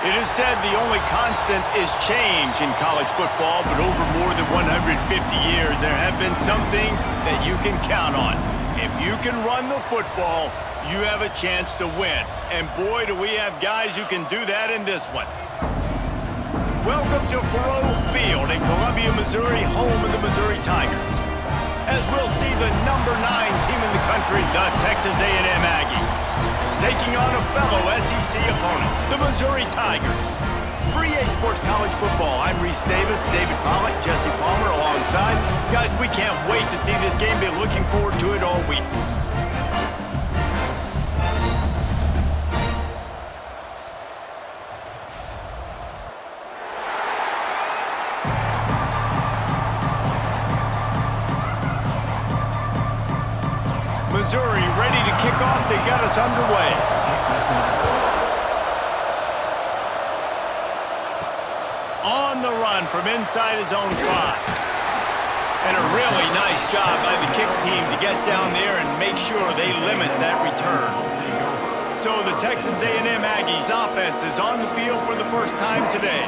It is said the only constant is change in college football, but over more than 150 years, there have been some things that you can count on. If you can run the football, you have a chance to win. And boy, do we have guys who can do that in this one. Welcome to Faurot Field in Columbia, Missouri, home of the Missouri Tigers. As we'll see the number 9 team in the country, the Texas A&M Aggies, taking on a fellow SEC opponent, the Missouri Tigers. For EA Sports College Football, I'm Reese Davis, David Pollack, Jesse Palmer alongside. Guys, we can't wait to see this game. Been looking forward to it all week. Missouri ready to kick off. They got us underway. On the run from inside his own 5. And a really nice job by the kick team to get down there and make sure they limit that return. So the Texas A&M Aggies offense is on the field for the first time today.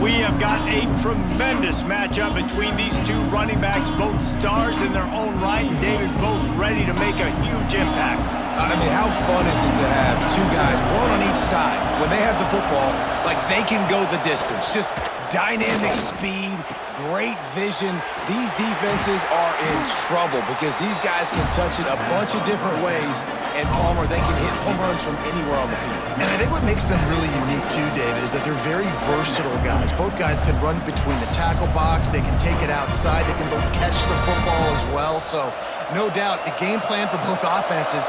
We have got a tremendous matchup between these two running backs, both stars in their own right, and David, both ready to make a huge impact. I mean, how fun is it to have two guys, one on each side, when they have the football, like they can go the distance. Just dynamic speed, great vision. These defenses are in trouble because these guys can touch it a bunch of different ways, and Palmer, they can hit home runs from anywhere on the field. And I think what makes them really unique too, David, is that they're very versatile guys. Both guys can run between the tackle box, they can take it outside, they can both catch the football as well. So no doubt the game plan for both offenses,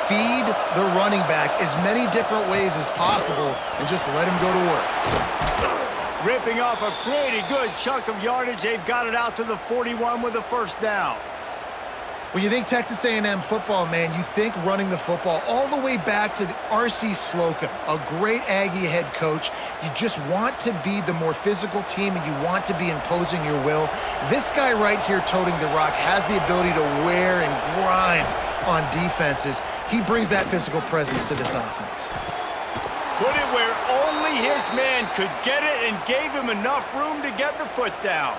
feed the running back as many different ways as possible and just let him go to work. Ripping off a pretty good chunk of yardage. They've got it out to the 41 with a first down. When you think Texas A&M football, man, you think running the football all the way back to the R.C. Slocum, a great Aggie head coach. You just want to be the more physical team, and you want to be imposing your will. This guy right here toting the rock has the ability to wear and grind on defenses. He brings that physical presence to this offense. Put it where only his man could get it and gave him enough room to get the foot down.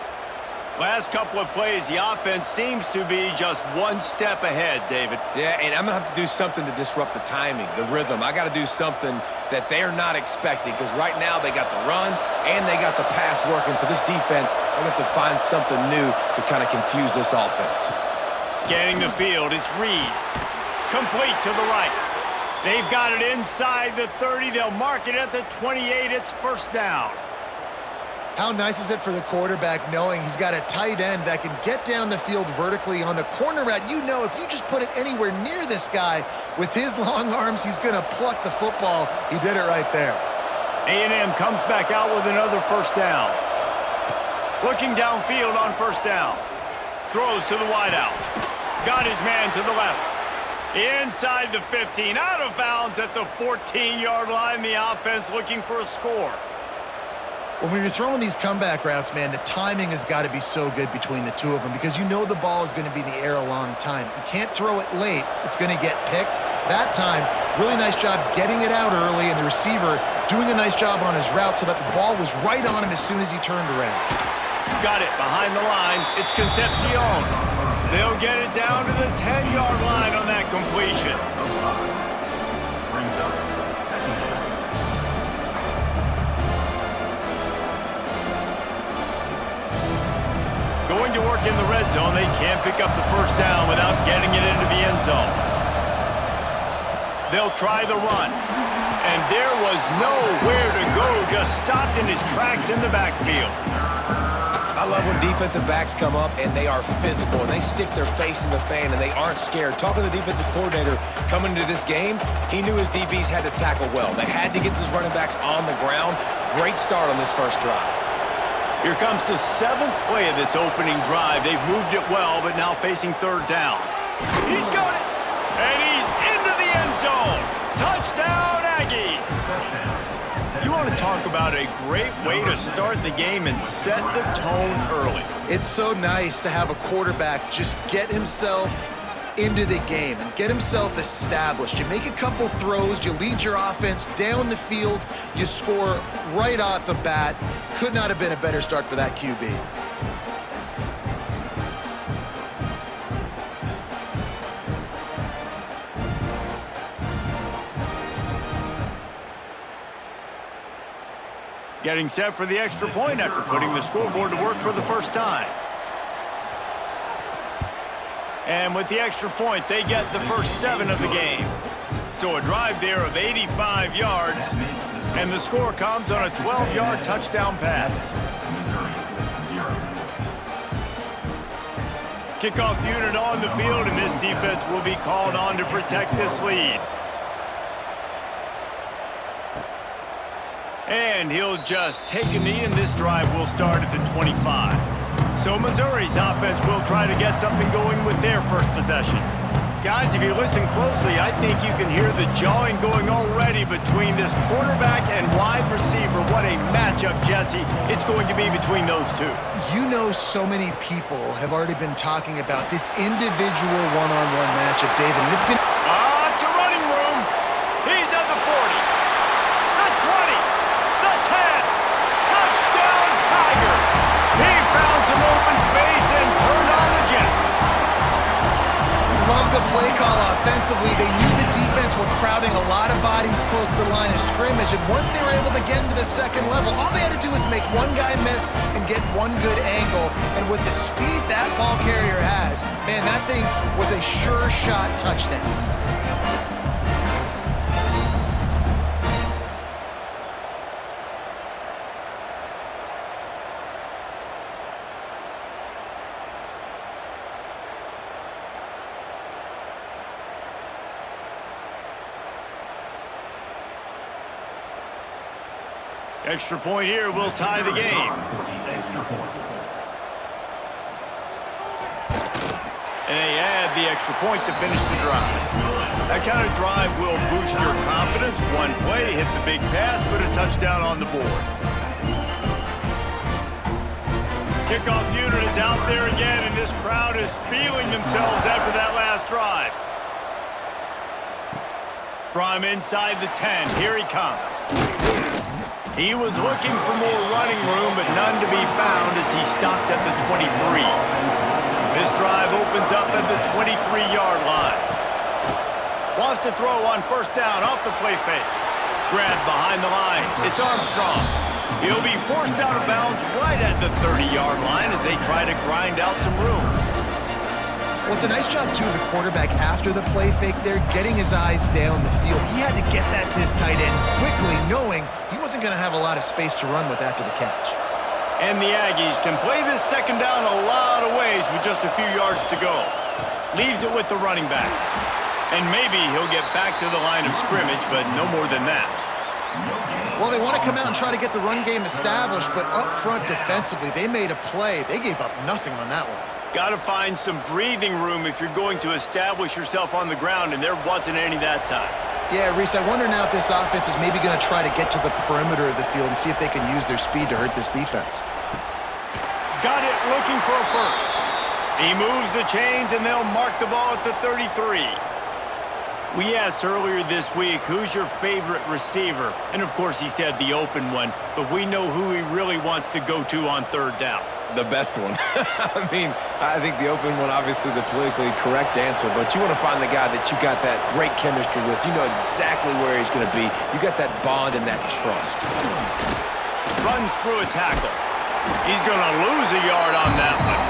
Last couple of plays, the offense seems to be just one step ahead, David. Yeah, and I'm going to have to do something to disrupt the timing, the rhythm. I got to do something that they're not expecting because right now they got the run and they got the pass working. So this defense, they're going to have to find something new to kind of confuse this offense. Scanning the field, it's Reed. Complete to the right. They've got it inside the 30. They'll mark it at the 28. It's first down. How nice is it for the quarterback knowing he's got a tight end that can get down the field vertically on the corner route? You know, if you just put it anywhere near this guy with his long arms, he's going to pluck the football. He did it right there. A&M comes back out with another first down. Looking downfield on first down. Throws to the wideout. Got his man to the left. Inside the 15, out of bounds at the 14-yard line. The offense looking for a score. Well, when you're throwing these comeback routes, man, the timing has got to be so good between the two of them because you know the ball is going to be in the air a long time. You can't throw it late. It's going to get picked. That time, really nice job getting it out early, and the receiver doing a nice job on his route so that the ball was right on him as soon as he turned around. Got it behind the line. It's Concepcion. They'll get it down to the 10-yard line on that completion. Going to work in the red zone. They can't pick up the first down without getting it into the end zone. They'll try the run. And there was nowhere to go. Just stopped in his tracks in the backfield. I love when defensive backs come up and they are physical and they stick their face in the fan and they aren't scared. Talking to the defensive coordinator coming into this game, he knew his DBs had to tackle well. They had to get these running backs on the ground. Great start on this first drive. Here comes the 7th play of this opening drive. They've moved it well, but now facing third down. He's got it, and he's into the end zone. Touchdown, Aggies. You want to talk about a great way to start the game and set the tone early. It's so nice to have a quarterback just get himself into the game and get himself established. You make a couple throws, you lead your offense down the field, you score right off the bat. Could not have been a better start for that QB. Getting set for the extra point after putting the scoreboard to work for the first time. And with the extra point, they get the first 7 of the game. So a drive there of 85 yards, and the score comes on a 12-yard touchdown pass. Kickoff unit on the field, and this defense will be called on to protect this lead. And he'll just take a knee, and this drive will start at the 25. So Missouri's offense will try to get something going with their first possession. Guys, if you listen closely, I think you can hear the jawing going already between this quarterback and wide receiver. What a matchup, Jesse, it's going to be between those two. You know, so many people have already been talking about this individual one-on-one matchup, David, and it's going to... It's a running room. He's at the 40, the 20, the 10. Touchdown, Tiger. He found some open space and turned on the Jets. Love the play call offensively. They knew the defense were crowding a lot of bodies close to the line of scrimmage, and once they were able to get into the second level, all they had to do was make one guy miss and get one good angle. And with the speed that ball carrier has, man, that thing was a sure shot touchdown. Extra point here will tie the game. And they add the extra point to finish the drive. That kind of drive will boost your confidence. One play, hit the big pass, put a touchdown on the board. Kickoff unit is out there again, and this crowd is feeling themselves after that last drive. From inside the 10, here he comes. He was looking for more running room, but none to be found as he stopped at the 23. This drive opens up at the 23-yard line. Wants to throw on first down off the play fake. Grabbed behind the line. It's Armstrong. He'll be forced out of bounds right at the 30-yard line as they try to grind out some room. Well, it's a nice job, too, of the quarterback after the play fake there, getting his eyes down the field. He had to get that to his tight end quickly, knowing he wasn't going to have a lot of space to run with after the catch. And the Aggies can play this second down a lot of ways with just a few yards to go. Leaves it with the running back. And maybe he'll get back to the line of scrimmage, but no more than that. Well, they want to come out and try to get the run game established, but up front defensively, they made a play. They gave up nothing on that one. Got to find some breathing room if you're going to establish yourself on the ground, and there wasn't any that time. Yeah, Reese, I wonder now if this offense is maybe going to try to get to the perimeter of the field and see if they can use their speed to hurt this defense. Got it, looking for a first. He moves the chains, and they'll mark the ball at the 33. We asked earlier this week, who's your favorite receiver? And, of course, he said the open one, but we know who he really wants to go to on third down. The best one. I mean, I think the open one, obviously the politically correct answer, but you want to find the guy that you got that great chemistry with. You know exactly where he's going to be. You got that bond and that trust. Runs through a tackle. He's going to lose a yard on that one.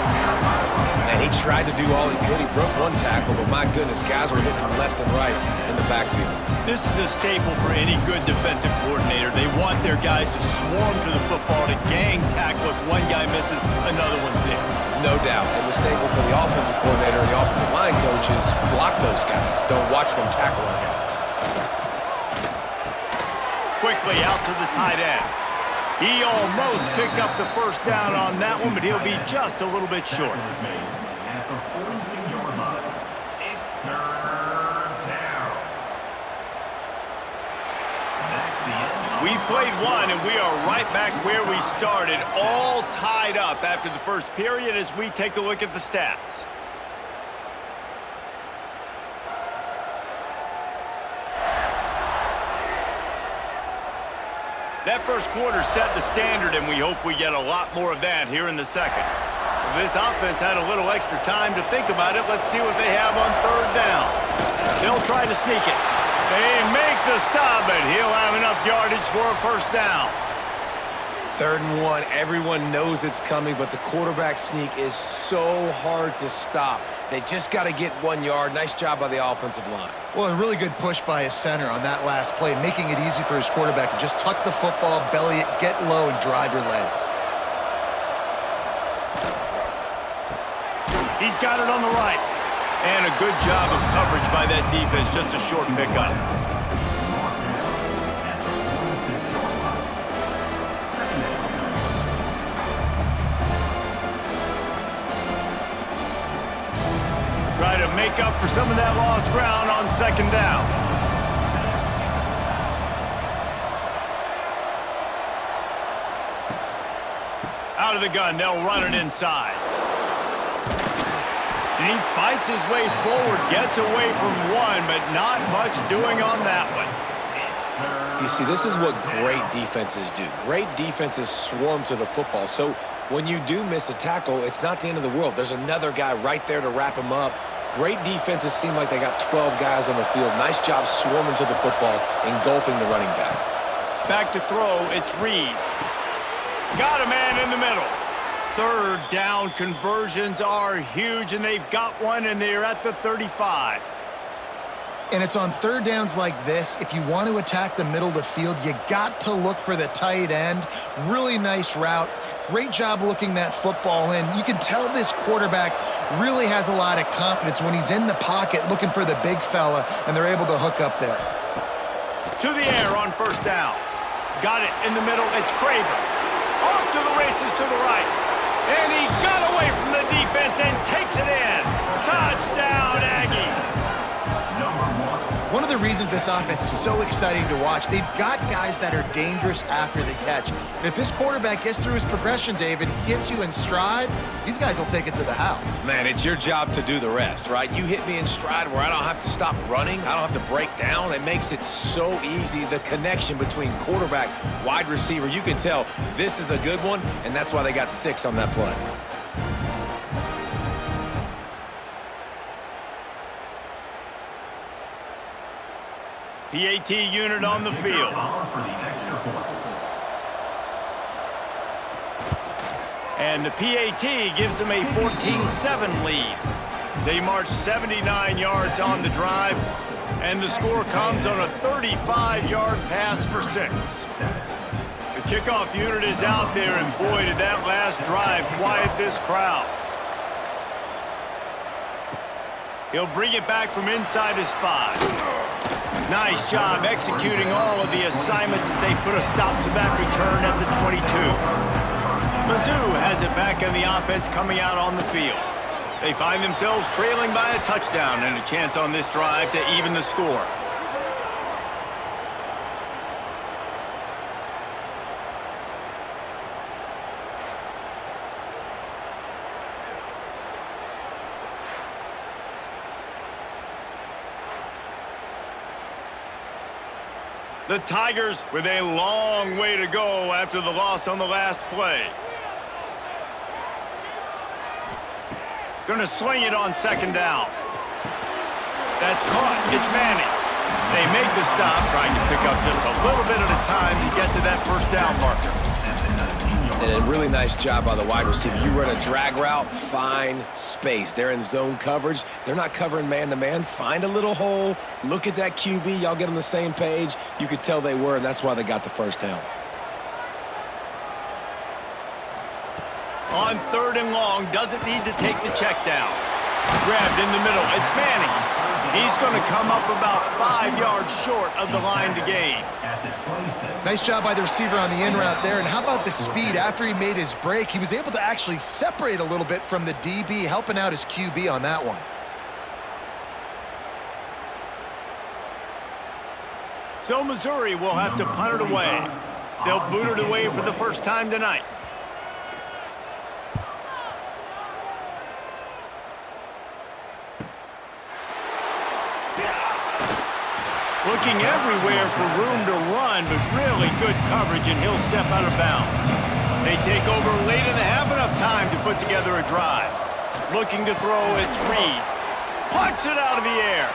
And he tried to do all he could. He broke one tackle, but my goodness, guys were hitting him left and right in the backfield. This is a staple for any good defensive coordinator. They want their guys to swarm to the football, to gang tackle. If one guy misses, another one's there. No doubt. And the staple for the offensive coordinator and the offensive line coach is block those guys. Don't watch them tackle our guys. Quickly out to the tight end. He almost picked up the first down on that one, but he'll be just a little bit short. We've played one, and we are right back where we started, all tied up after the first period as we take a look at the stats. That first quarter set the standard, and we hope we get a lot more of that here in the second. This offense had a little extra time to think about it. Let's see what they have on third down. They'll try to sneak it. They make the stop, but he'll have enough yardage for a first down. 3rd and 1, everyone knows it's coming, but the quarterback sneak is so hard to stop. They just got to get 1 yard. Nice job by the offensive line. Well, a really good push by his center on that last play, making it easy for his quarterback to just tuck the football, belly it, get low, and drive your legs. He's got it on the right. And a good job of coverage by that defense, just a short pickup. Try to make up for some of that lost ground on 2nd down. Out of the gun, they'll run it inside. And he fights his way forward, gets away from one, but not much doing on that one. You see, this is what great defenses do. Great defenses swarm to the football. So when you do miss a tackle, it's not the end of the world. There's another guy right there to wrap him up. Great defenses seem like they got 12 guys on the field. Nice job swarming to the football, engulfing the running back. Back to throw, it's Reed. Got a man in the middle. 3rd down conversions are huge, and they've got one, and they're at the 35. And it's on 3rd downs like this. If you want to attack the middle of the field, you got to look for the tight end. Really nice route. Great job looking that football in. You can tell this quarterback really has a lot of confidence when he's in the pocket looking for the big fella, and they're able to hook up there. To the air on 1st down. Got it in the middle. It's Craver. Off to the races to the right. And he got away from the defense and takes it in. Touchdown, Aggies. One of the reasons this offense is so exciting to watch, they've got guys that are dangerous after the catch. And if this quarterback gets through his progression, David, hits you in stride, these guys will take it to the house. Man, it's your job to do the rest, right? You hit me in stride where I don't have to stop running. I don't have to break down. It makes it so easy. The connection between quarterback, wide receiver, you can tell this is a good one, and that's why they got 6 on that play. PAT unit on the field. And the PAT gives them a 14-7 lead. They march 79 yards on the drive, and the score comes on a 35-yard pass for 6. The kickoff unit is out there, and boy, did that last drive quiet this crowd. He'll bring it back from inside his 5. Nice job executing all of the assignments as they put a stop to that return at the 22. Mizzou has it back in the offense coming out on the field. They find themselves trailing by a touchdown and a chance on this drive to even the score. The Tigers with a long way to go after the loss on the last play. Gonna swing it on 2nd down. That's caught. It's Manning. They make the stop, trying to pick up just a little bit at a time to get to that 1st down marker. And a really nice job by the wide receiver. You run a drag route, find space. They're in zone coverage. They're not covering man-to-man. Find a little hole. Look at that QB. Y'all get on the same page. You could tell they were, and that's why they got the 1st down. On 3rd and long, doesn't need to take the check down. Grabbed in the middle. It's Manning. He's going to come up about 5 yards short of the line to gain. Nice job by the receiver on the in route there. And how about the speed? After he made his break, he was able to actually separate a little bit from the DB, helping out his QB on that one. So Missouri will have to punt it away. They'll boot it away for the first time tonight. looking everywhere for room to run, but really good coverage, and he'll step out of bounds. They take over late in the half, enough time to put together a drive. Looking to throw, it's Reed. Punts it out of the air.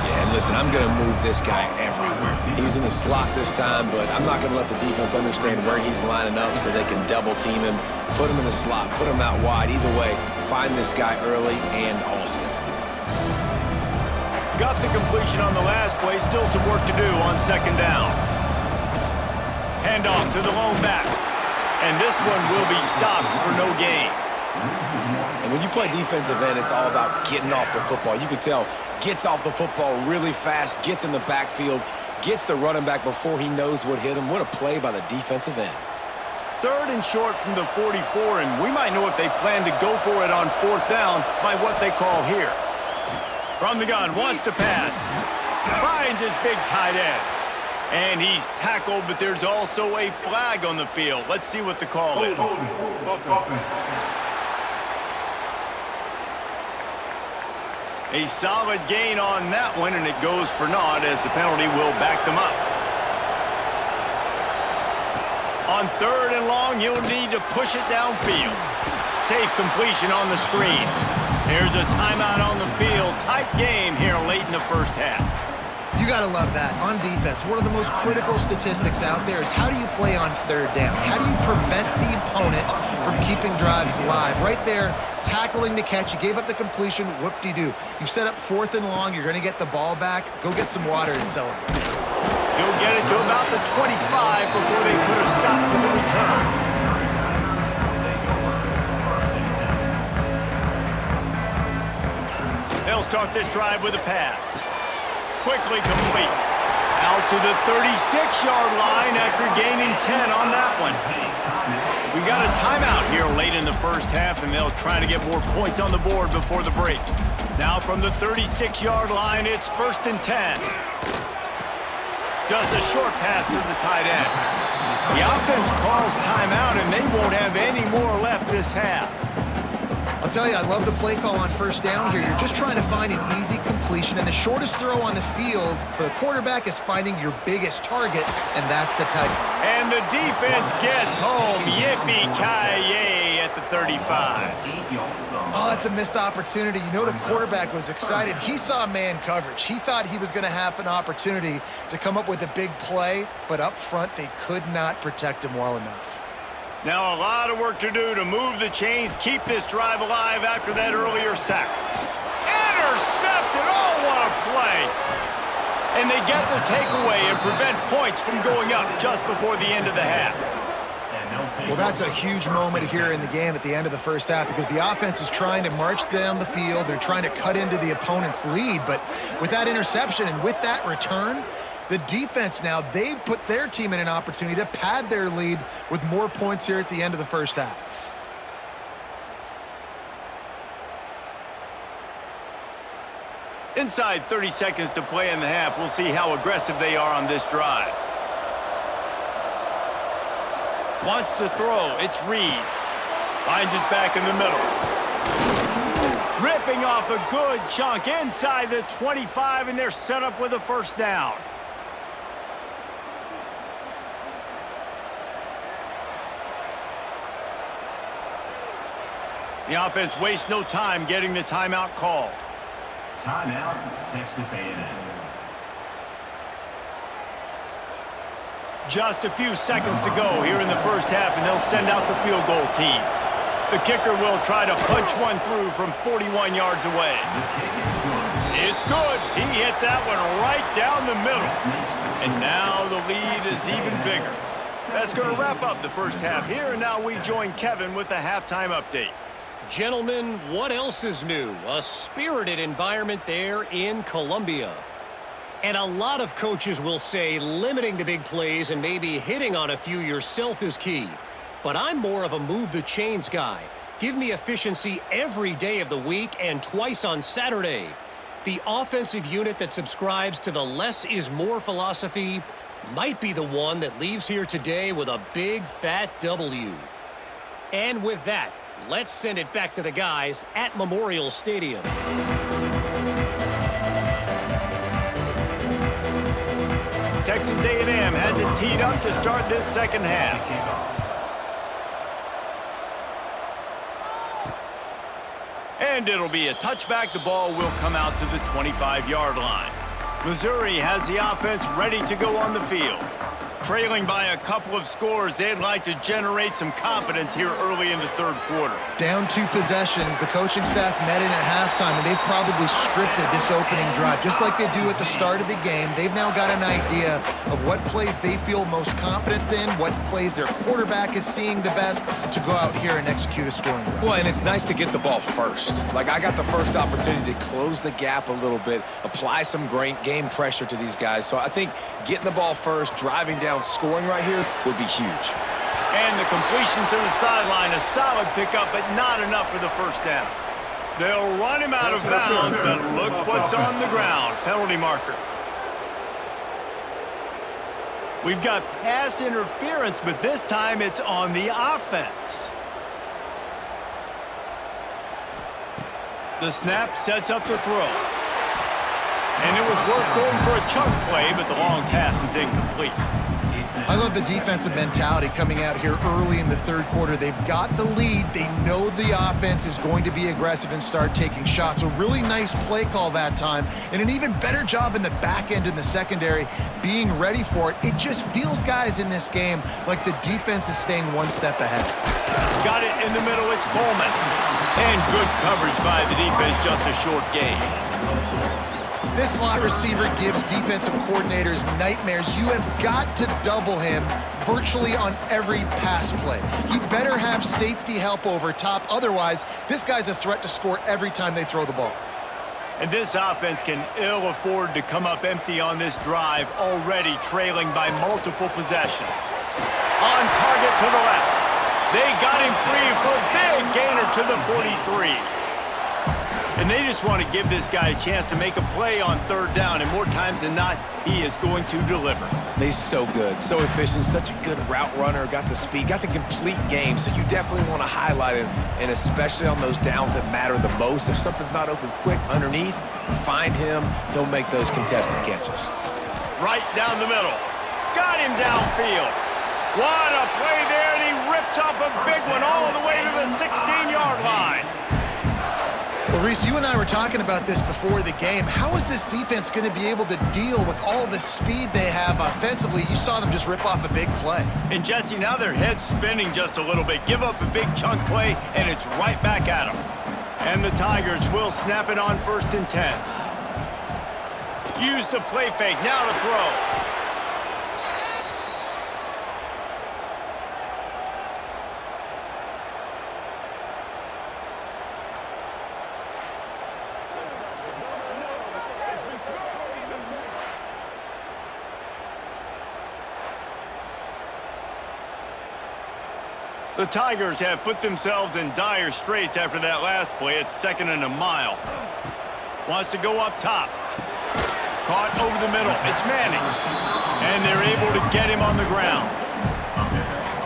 Yeah, and listen, I'm going to move this guy everywhere. He's in the slot this time, but I'm not going to let the defense understand where he's lining up so they can double team him, put him in the slot, put him out wide. Either way, find this guy early and often. Got the completion on the last play. Still some work to do on second down. Handoff to the lone back. And this one will be stopped for no gain. And when you play defensive end, it's all about getting off the football. You can tell, gets off the football really fast, gets in the backfield, gets the running back before he knows what hit him. What a play by the defensive end. Third and short from the 44, and we might know if they plan to go for it on fourth down by what they call here. From the gun, wants to pass. Finds his big tight end. And he's tackled, but there's also a flag on the field. Let's see what the call is. A solid gain on that one, and it goes for naught as the penalty will back them up. On third and long, he'll need to push it downfield. Safe completion on the screen. There's a timeout on the field. Tight game here late in the first half. You got to love that. On defense, one of the most critical statistics out there is how do you play on third down? How do you prevent the opponent from keeping drives alive? Right there, tackling the catch. You gave up the completion. Whoop-de-doo. You've set up fourth and long. You're going to get the ball back. Go get some water and celebrate. He'll get it to about the 25 before they put a stop to the return. They'll start this drive with a pass. Quickly complete. Out to the 36-yard line after gaining 10 on that one. We got a timeout here late in the first half, and they'll try to get more points on the board before the break. Now from the 36-yard line, it's 1st and 10. Just a short pass to the tight end. The offense calls timeout, and they won't have any more left this half. I'll tell you, I love the play call on first down here. You're just trying to find an easy completion, and the shortest throw on the field for the quarterback is finding your biggest target, and that's the tight end. And the defense gets home. Yippee-ki-yay at the 35. Oh, that's a missed opportunity. You know the quarterback was excited. He saw man coverage. He thought he was going to have an opportunity to come up with a big play, but up front they could not protect him well enough. Now a lot of work to do to move the chains, keep this drive alive after that earlier sack. Intercepted! Oh, what a play! And they get the takeaway and prevent points from going up just before the end of the half. Well, that's a huge moment here in the game at the end of the first half because the offense is trying to march down the field. They're trying to cut into the opponent's lead, but with that interception and with that return, the defense now, they've put their team in an opportunity to pad their lead with more points here at the end of the first half. Inside 30 seconds to play in the half. We'll see how aggressive they are on this drive. Wants to throw. It's Reed. Finds his back in the middle. Ripping off a good chunk inside the 25, and they're set up with a first down. The offense wastes no time getting the timeout called. Timeout, Texas A&M. Just a few seconds to go here in the first half, and they'll send out the field goal team. The kicker will try to punch one through from 41 yards away. It's good. He hit that one right down the middle. And now the lead is even bigger. That's going to wrap up the first half here, and now we join Kevin with the halftime update. Gentlemen, what else is new? A spirited environment there in Columbia. And a lot of coaches will say limiting the big plays and maybe hitting on a few yourself is key. But I'm more of a move the chains guy. Give me efficiency every day of the week and twice on Saturday. The offensive unit that subscribes to the less is more philosophy might be the one that leaves here today with a big fat W. And with that, let's send it back to the guys at Memorial Stadium. Texas A&M has it teed up to start this second half. And it'll be a touchback. The ball will come out to the 25-yard line. Missouri has the offense ready to go on the field. Trailing by a couple of scores, they'd like to generate some confidence here early in the third quarter. Down 2 possessions, the coaching staff met in at halftime, and they've probably scripted this opening drive. Just like they do at the start of the game, they've now got an idea of what plays they feel most confident in, what plays their quarterback is seeing the best to go out here and execute a scoring drive. Well, and it's nice to get the ball first. Like, I got the first opportunity to close the gap a little bit, apply some great game pressure to these guys. So I think getting the ball first, driving down, scoring right here would be huge. And the completion to the sideline, a solid pickup, but not enough for the first down. They'll run him out of bounds, but look what's on the ground. Penalty marker. We've got pass interference, but this time it's on the offense. The snap sets up the throw. And it was worth going for a chunk play, but the long pass is incomplete. I love the defensive mentality coming out here early in the third quarter. They've got the lead. They know the offense is going to be aggressive and start taking shots. A really nice play call that time, and an even better job in the back end in the secondary being ready for it. It just feels, guys, in this game like the defense is staying one step ahead. Got it in the middle. It's Coleman. And good coverage by the defense, just a short gain. This slot receiver gives defensive coordinators nightmares. You have got to double him virtually on every pass play. He better have safety help over top. Otherwise, this guy's a threat to score every time they throw the ball. And this offense can ill afford to come up empty on this drive, already trailing by multiple possessions. On target to the left. They got him free for a big gainer to the 43. And they just want to give this guy a chance to make a play on third down, and more times than not, he is going to deliver. He's so good, so efficient, such a good route runner, got the speed, got the complete game, so you definitely want to highlight him, and especially on those downs that matter the most. If something's not open quick underneath, find him, he'll make those contested catches. Right down the middle. Got him downfield. What a play there, and he rips off a big one all the way to the 16-yard line. Well, Reese, you and I were talking about this before the game. How is this defense going to be able to deal with all the speed they have offensively? You saw them just rip off a big play. And, Jesse, now their head's spinning just a little bit. Give up a big chunk play, and it's right back at them. And the Tigers will snap it on 1st and 10. Use the play fake. Now to throw. The Tigers have put themselves in dire straits after that last play. It's 2nd and a mile. Wants to go up top. Caught over the middle. It's Manning. And they're able to get him on the ground.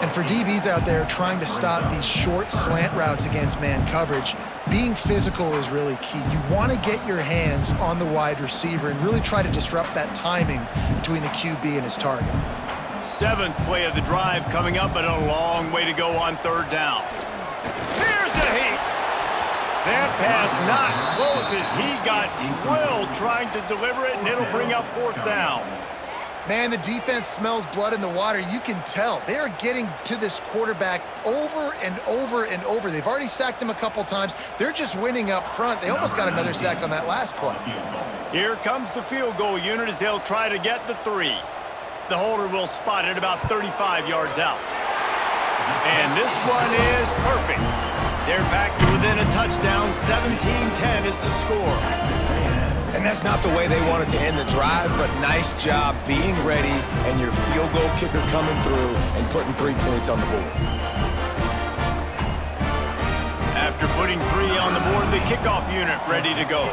And for DBs out there trying to stop these short slant routes against man coverage, being physical is really key. You want to get your hands on the wide receiver and really try to disrupt that timing between the QB and his target. 7th play of the drive coming up, but a long way to go on 3rd down. Here's a heat. That pass not close as he got drilled trying to deliver it, and it'll bring up 4th down. Man, the defense smells blood in the water. You can tell. They are getting to this quarterback over and over and over. They've already sacked him a couple times. They're just winning up front. They almost got another sack on that last play. Here comes the field goal unit as they'll try to get the 3. The holder will spot it about 35 yards out. And this one is perfect. They're back to within a touchdown. 17-10 is the score. And that's not the way they wanted to end the drive, but nice job being ready and your field goal kicker coming through and putting 3 points on the board. After putting 3 on the board, the kickoff unit ready to go.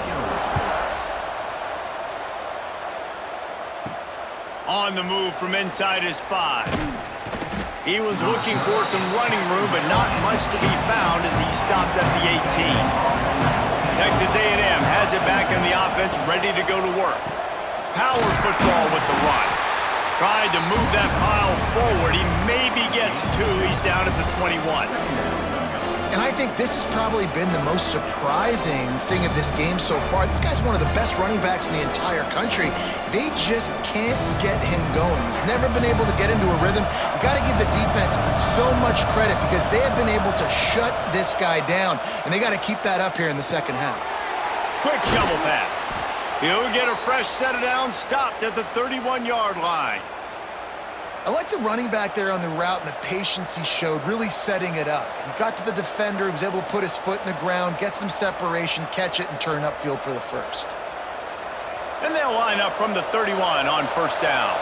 On the move from inside his 5. He was looking for some running room, but not much to be found as he stopped at the 18. Texas A&M has it back in the offense, ready to go to work. Power football with the run. Tried to move that pile forward. He maybe gets 2. He's down at the 21. And I think this has probably been the most surprising thing of this game so far. This guy's one of the best running backs in the entire country. They just can't get him going. He's never been able to get into a rhythm. You got to give the defense so much credit because they have been able to shut this guy down, and they got to keep that up here in the second half. Quick shovel pass. He'll get a fresh set of downs, stopped at the 31-yard line. I like the running back there on the route and the patience he showed, really setting it up. He got to the defender, he was able to put his foot in the ground, get some separation, catch it, and turn upfield for the first. And they'll line up from the 31 on first down.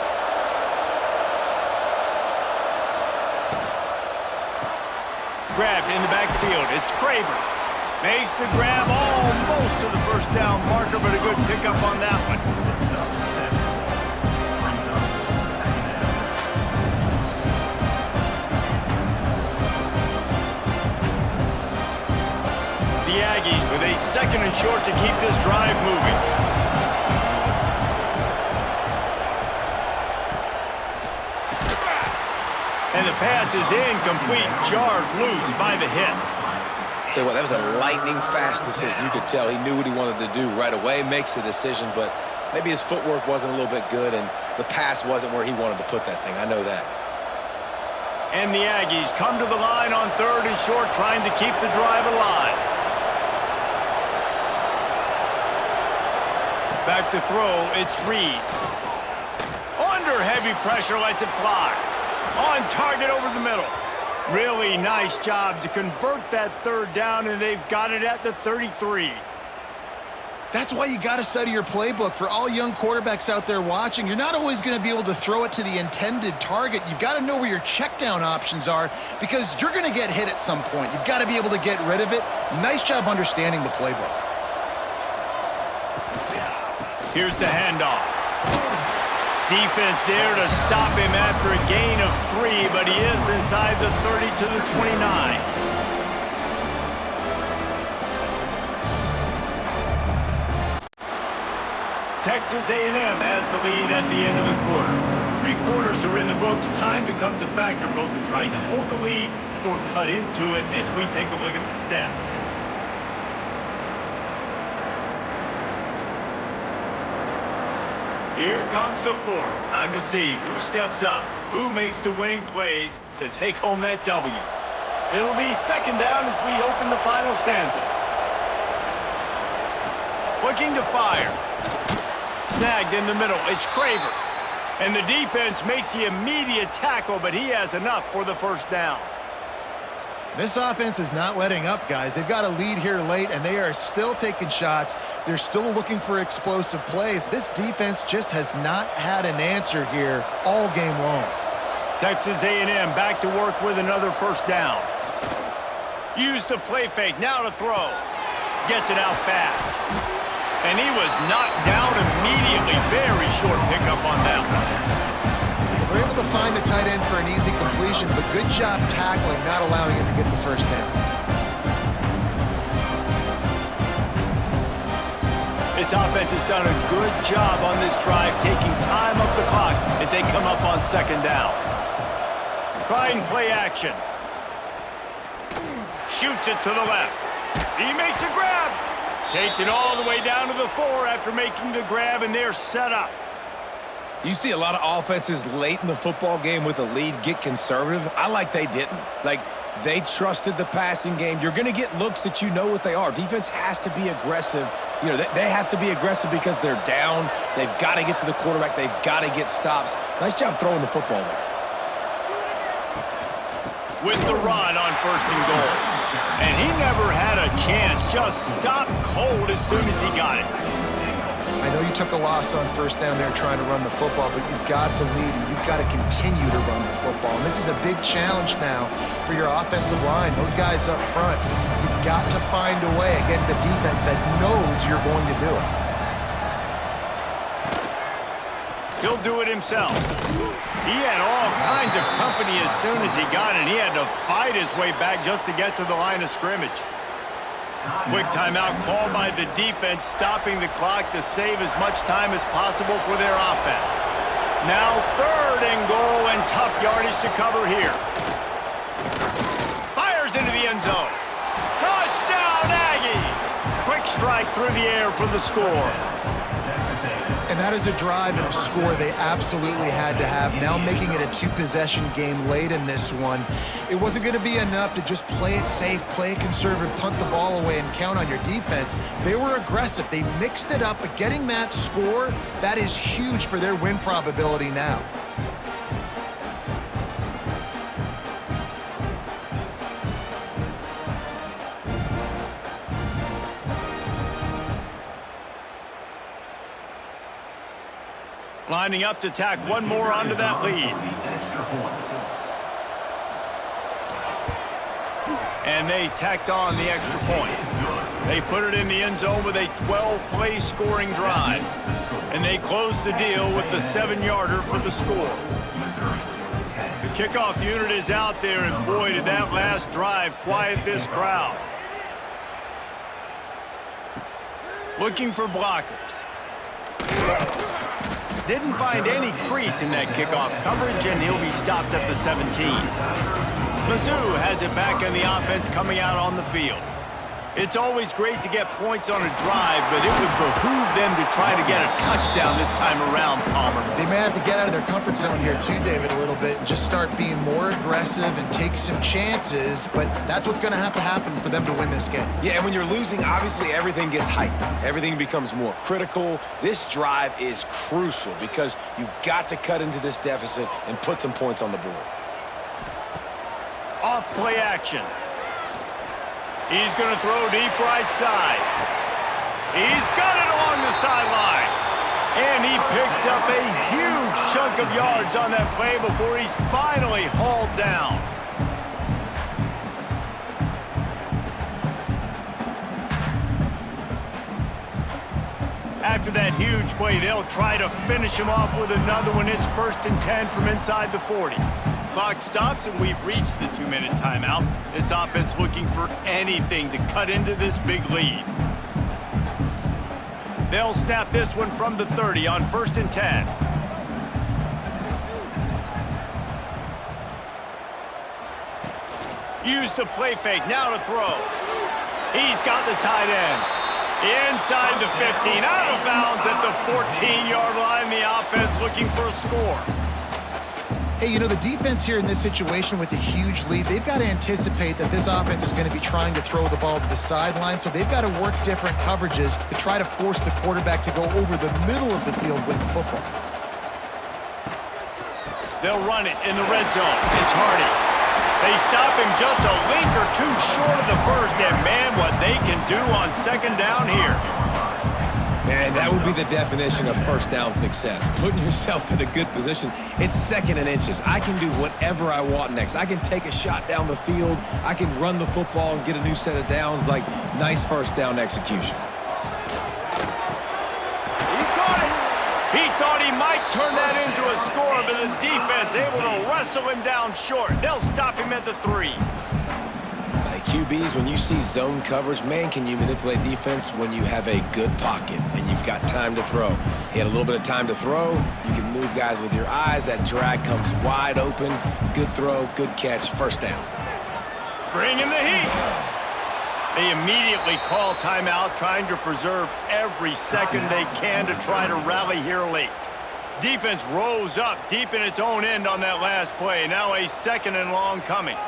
Grabbed in the backfield. It's Craver. Makes the grab almost to the first down marker, but a good pickup on that one. The Aggies with a 2nd and short to keep this drive moving. And the pass is incomplete, jarred loose by the hit. Tell you what, that was a lightning-fast decision. You could tell he knew what he wanted to do right away, makes the decision, but maybe his footwork wasn't a little bit good, and the pass wasn't where he wanted to put that thing. I know that. And the Aggies come to the line on 3rd and short, trying to keep the drive alive. Back to throw, it's Reed. Under heavy pressure, lets it fly. On target over the middle. Really nice job to convert that 3rd down, and they've got it at the 33. That's why you got to study your playbook. For all young quarterbacks out there watching, you're not always going to be able to throw it to the intended target. You've got to know where your check down options are because you're going to get hit at some point. You've got to be able to get rid of it. Nice job understanding the playbook. Here's the handoff. Defense there to stop him after a gain of 3, but he is inside the 30 to the 29. Texas A&M has the lead at the end of the quarter. 3 quarters are in the books. Time becomes a factor both in trying to hold the lead or cut into it as we take a look at the stats. Here comes the 4. Time to see who steps up, who makes the winning plays to take home that W. It'll be 2nd down as we open the final stanza. Looking to fire. Snagged in the middle. It's Craver. And the defense makes the immediate tackle, but he has enough for the first down. This offense is not letting up, guys. They've got a lead here late, and they are still taking shots. They're still looking for explosive plays. This defense just has not had an answer here all game long. Texas A&M back to work with another first down. Use the play fake, now to throw. Gets it out fast. And he was knocked down immediately. Very short pickup on that one. They're able to find the tight end for an easy completion, but good job tackling, not allowing him to get the first down. This offense has done a good job on this drive, taking time off the clock as they come up on 2nd down. Try and play action. Shoots it to the left. He makes a grab. Takes it all the way down to the 4 after making the grab, and they're set up. You see a lot of offenses late in the football game with a lead get conservative. I like they didn't. Like, they trusted the passing game. You're going to get looks that you know what they are. Defense has to be aggressive. You know, they have to be aggressive because they're down. They've got to get to the quarterback. They've got to get stops. Nice job throwing the football there. With the run on 1st and goal. And he never had a chance. Just stopped cold as soon as he got it. I know you took a loss on 1st down there trying to run the football, but you've got the lead, and you've got to continue to run the football. And this is a big challenge now for your offensive line. Those guys up front, you've got to find a way against the defense that knows you're going to do it. He'll do it himself. He had all kinds of company as soon as he got it. He had to fight his way back just to get to the line of scrimmage. Quick timeout called by the defense, stopping the clock to save as much time as possible for their offense. Now 3rd and goal, and tough yardage to cover here. Fires into the end zone. Touchdown, Aggies! Quick strike through the air for the score. And that is a drive and a score they absolutely had to have. Now making it a 2-possession game late in this one. It wasn't going to be enough to just play it safe, play it conservative, punt the ball away, and count on your defense. They were aggressive. They mixed it up, but getting that score, that is huge for their win probability now. Lining up to tack one more onto that lead. And they tacked on the extra point. They put it in the end zone with a 12-play scoring drive. And they close the deal with the 7-yarder for the score. The kickoff unit is out there, and boy, did that last drive quiet this crowd. Looking for blockers. Didn't find any crease in that kickoff coverage, and he'll be stopped at the 17. Mizzou has it back in the offense coming out on the field. It's always great to get points on a drive, but it would behoove them to try to get a touchdown this time around, Palmer. They may have to get out of their comfort zone here too, David, a little bit, and just start being more aggressive and take some chances, but that's what's going to happen for them to win this game. Yeah, and when you're losing, obviously everything gets heightened. Everything becomes more critical. This drive is crucial because you've got to cut into this deficit and put some points on the board. Off play action. He's going to throw deep right side. He's got it along the sideline. And he picks up a huge chunk of yards on that play before he's finally hauled down. After that huge play, they'll try to finish him off with another one. It's 1st and 10 from inside the 40. Clock stops, and we've reached the 2-minute timeout. This offense looking for anything to cut into this big lead. They'll snap this one from the 30 on 1st and 10. Use the play fake, now to throw. He's got the tight end. Inside the 15, out of bounds at the 14-yard line. The offense looking for a score. Hey, you know, the defense here in this situation with a huge lead, they've got to anticipate that this offense is going to be trying to throw the ball to the sideline, so they've got to work different coverages to try to force the quarterback to go over the middle of the field with the football. They'll run it in the red zone. It's Hardy. They stop him just a link or two short of the first, and man, what they can do on 2nd down here. Man, that would be the definition of 1st down success. Putting yourself in a good position. It's 2nd and inches. I can do whatever I want next. I can take a shot down the field. I can run the football and get a new set of downs. Like, nice 1st down execution. He caught it. He thought he might turn that into a score, but the defense able to wrestle him down short. They'll stop him at the 3. QBs, when you see zone coverage, man, can you manipulate defense when you have a good pocket and you've got time to throw. He had a little bit of time to throw. You can move guys with your eyes. That drag comes wide open. Good throw, good catch, 1st down. Bring in the heat. They immediately call timeout, trying to preserve every second they can to try to rally here late. Defense rose up deep in its own end on that last play. Now a 2nd and long coming.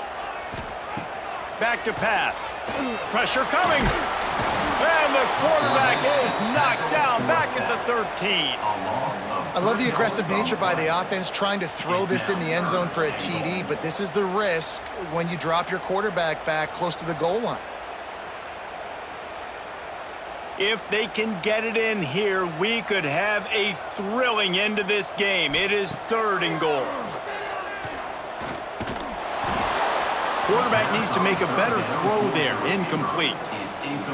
Back to pass. Pressure coming. And the quarterback is knocked down back at the 13. I love the aggressive nature by the offense trying to throw this in the end zone for a TD, but this is the risk when you drop your quarterback back close to the goal line. If they can get it in here, we could have a thrilling end to this game. It is 3rd and goal. Quarterback needs to make a better throw there. Incomplete.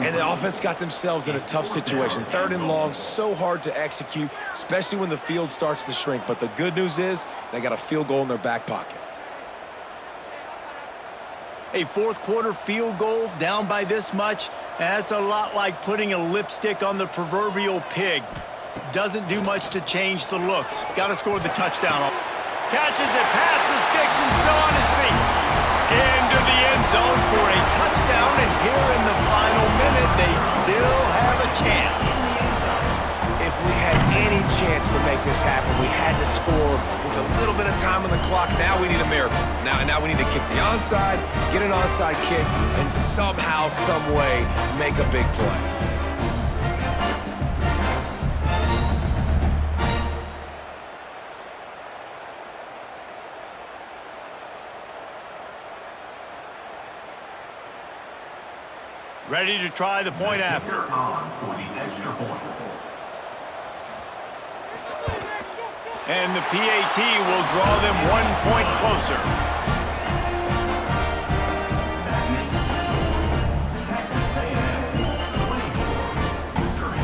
And the offense got themselves in a tough situation. 3rd and long, so hard to execute, especially when the field starts to shrink. But the good news is they got a field goal in their back pocket. A 4th quarter field goal down by this much, that's a lot like putting a lipstick on the proverbial pig. Doesn't do much to change the looks. Got to score the touchdown. Catches it past the sticks and still on his feet. Into the end zone for a touchdown, and here in the final minute, they still have a chance. If we had any chance to make this happen, we had to score with a little bit of time on the clock. Now we need a miracle. Now we need to kick the onside, get an onside kick, and somehow, some way, make a big play. Ready to try the point after. On for the extra point. And the PAT will draw them 1 point closer. That makes the score Texas A&M 24, Missouri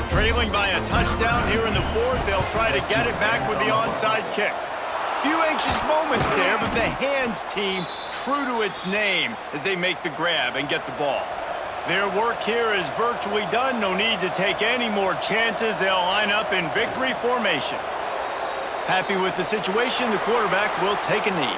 17. Trailing by a touchdown here in the fourth, they'll try to get it back with the onside kick. Few anxious moments there, but the hands team true to its name as they make the grab and get the ball. Their work here is virtually done. No need to take any more chances. They'll line up in victory formation. Happy with the situation, the quarterback will take a knee.